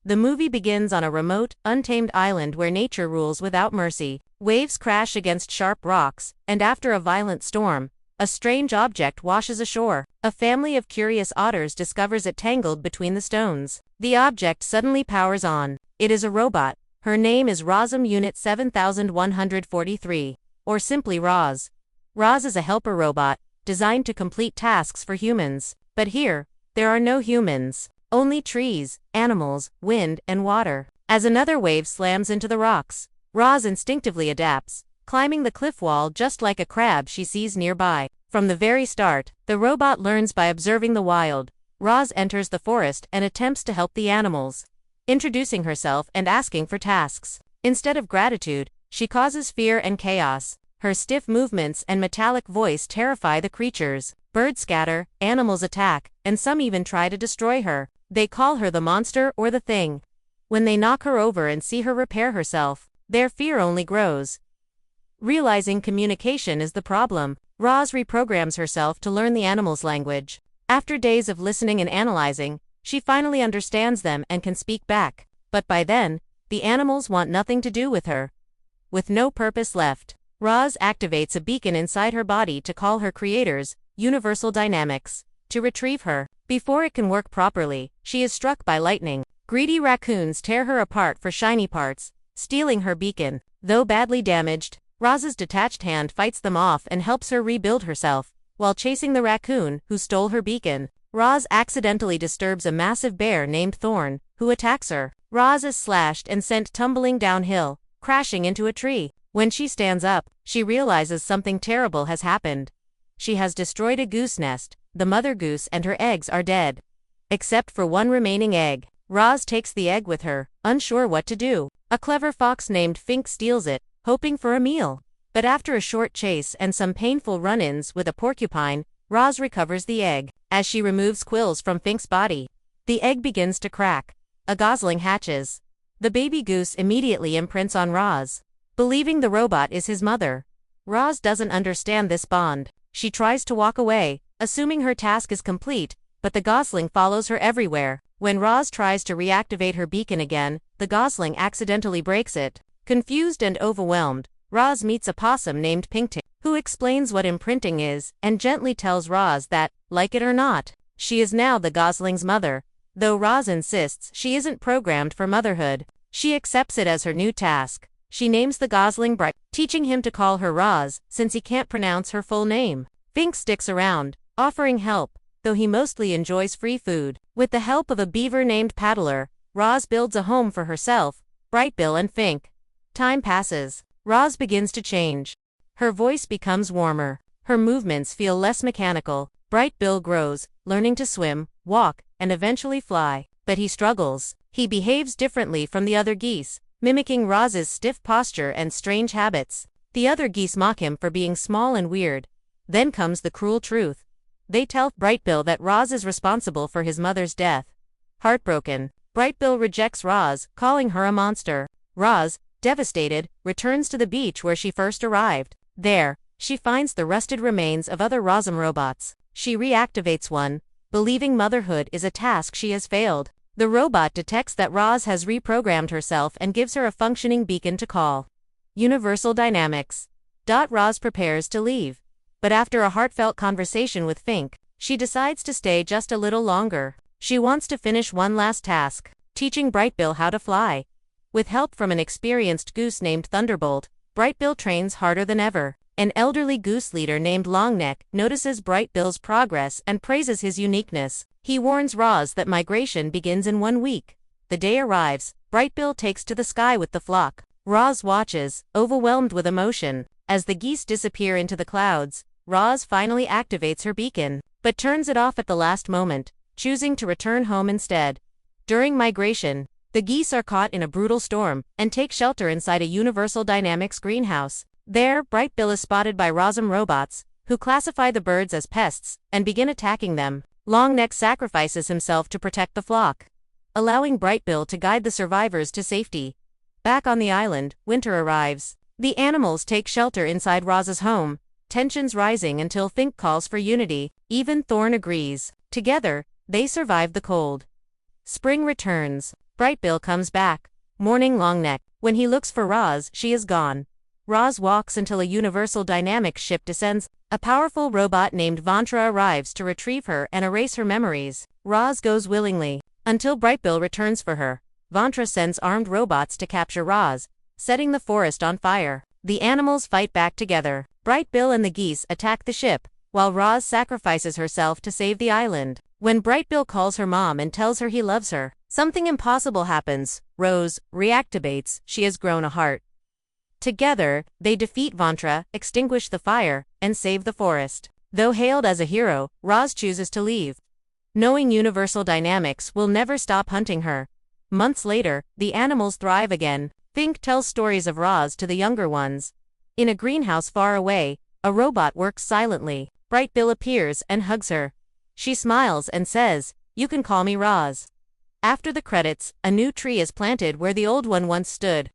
The movie begins on a remote, untamed island where nature rules without mercy. Waves crash against sharp rocks, and after a violent storm, a strange object washes ashore. A family of curious otters discovers it tangled between the stones. The object suddenly powers on. It is a robot. Her name is Rosm Unit 7143, or simply Roz. Roz is a helper robot, designed to complete tasks for humans. But here, there are no humans. Only trees, animals, wind, and water. As another wave slams into the rocks, Roz instinctively adapts, climbing the cliff wall just like a crab she sees nearby. From the very start, the robot learns by observing the wild. Roz enters the forest and attempts to help the animals, introducing herself and asking for tasks. Instead of gratitude, she causes fear and chaos. Her stiff movements and metallic voice terrify the creatures. Birds scatter, animals attack, and some even try to destroy her. They call her the monster or the thing. When they knock her over and see her repair herself, their fear only grows. Realizing communication is the problem, Roz reprograms herself to learn the animals' language. After days of listening and analyzing, she finally understands them and can speak back. But by then, the animals want nothing to do with her. With no purpose left, Roz activates a beacon inside her body to call her creators, Universal Dynamics, to retrieve her. Before it can work properly, she is struck by lightning. Greedy raccoons tear her apart for shiny parts, stealing her beacon. Though badly damaged, Roz's detached hand fights them off and helps her rebuild herself. While chasing the raccoon who stole her beacon, Roz accidentally disturbs a massive bear named Thorn, who attacks her. Roz is slashed and sent tumbling downhill, crashing into a tree. When she stands up, she realizes something terrible has happened. She has destroyed a goose nest. The mother goose and her eggs are dead. Except for one remaining egg. Roz takes the egg with her, unsure what to do. A clever fox named Fink steals it, hoping for a meal. But after a short chase and some painful run-ins with a porcupine, Roz recovers the egg. As she removes quills from Fink's body, the egg begins to crack. A gosling hatches. The baby goose immediately imprints on Roz, believing the robot is his mother. Roz doesn't understand this bond. She tries to walk away, assuming her task is complete, but the gosling follows her everywhere. When Roz tries to reactivate her beacon again, the gosling accidentally breaks it. Confused and overwhelmed, Roz meets a possum named Pinktail, who explains what imprinting is, and gently tells Roz that, like it or not, she is now the gosling's mother. Though Roz insists she isn't programmed for motherhood, she accepts it as her new task. She names the gosling Bright, teaching him to call her Roz, since he can't pronounce her full name. Fink sticks around, offering help, though he mostly enjoys free food. With the help of a beaver named Paddler, Roz builds a home for herself, Brightbill and Fink. Time passes. Roz begins to change. Her voice becomes warmer. Her movements feel less mechanical. Brightbill grows, learning to swim, walk, and eventually fly. But he struggles. He behaves differently from the other geese, mimicking Roz's stiff posture and strange habits. The other geese mock him for being small and weird. Then comes the cruel truth. They tell Brightbill that Roz is responsible for his mother's death. Heartbroken, Brightbill rejects Roz, calling her a monster. Roz, devastated, returns to the beach where she first arrived. There, she finds the rusted remains of other Rosm robots. She reactivates one, believing motherhood is a task she has failed. The robot detects that Roz has reprogrammed herself and gives her a functioning beacon to call. Universal Dynamics. Roz prepares to leave. But after a heartfelt conversation with Fink, she decides to stay just a little longer. She wants to finish one last task, teaching Brightbill how to fly. With help from an experienced goose named Thunderbolt, Brightbill trains harder than ever. An elderly goose leader named Longneck notices Brightbill's progress and praises his uniqueness. He warns Roz that migration begins in 1 week. The day arrives, Brightbill takes to the sky with the flock. Roz watches, overwhelmed with emotion. As the geese disappear into the clouds, Roz finally activates her beacon, but turns it off at the last moment, choosing to return home instead. During migration, the geese are caught in a brutal storm and take shelter inside a Universal Dynamics greenhouse. There, Brightbill is spotted by Rosm robots, who classify the birds as pests and begin attacking them. Longneck sacrifices himself to protect the flock, allowing Brightbill to guide the survivors to safety. Back on the island, winter arrives. The animals take shelter inside Roz's home, tensions rising until Fink calls for unity. Even Thorn agrees. Together, they survive the cold. Spring returns. Brightbill comes back, mourning Longneck. When he looks for Roz, she is gone. Roz walks until a Universal Dynamics ship descends. A powerful robot named Vantra arrives to retrieve her and erase her memories. Roz goes willingly, until Brightbill returns for her. Vantra sends armed robots to capture Roz, setting the forest on fire. The animals fight back together. Brightbill and the geese attack the ship, while Roz sacrifices herself to save the island. When Brightbill calls her mom and tells her he loves her, something impossible happens. Rose reactivates. She has grown a heart. Together, they defeat Vantra, extinguish the fire, and save the forest. Though hailed as a hero, Roz chooses to leave, knowing Universal Dynamics will never stop hunting her. Months later, the animals thrive again. Fink tells stories of Roz to the younger ones. In a greenhouse far away, a robot works silently. Brightbill appears and hugs her. She smiles and says, "You can call me Roz." After the credits, a new tree is planted where the old one once stood.